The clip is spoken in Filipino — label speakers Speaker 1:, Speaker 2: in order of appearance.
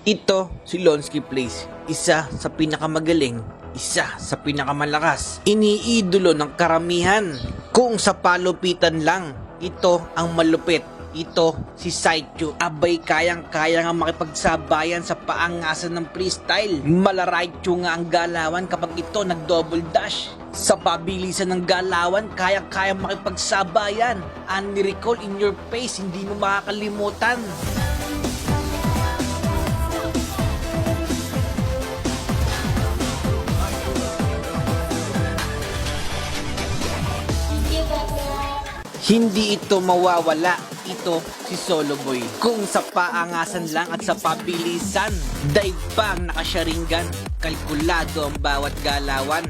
Speaker 1: Ito si Lonsky Plays, isa sa pinakamagaling, isa sa pinakamalakas, iniidolo ng karamihan. Kung sa palupitan lang, ito ang malupit. Ito si Saichu. Abay, kayang-kaya nga makipagsabayan sa paangasan ng freestyle. Malaraichu nga ang galawan kapag ito nag-double dash. Sa pabilisan ng galawan, kayang-kaya makipagsabayan. Ani-recall in your face, hindi mo makakalimutan. Hindi ito mawawala. Ito si Solo Boy. Kung sa paangasan lang at sa pabilisan, dive pa ang nakasyaringgan. Kalkulado ang bawat galawan.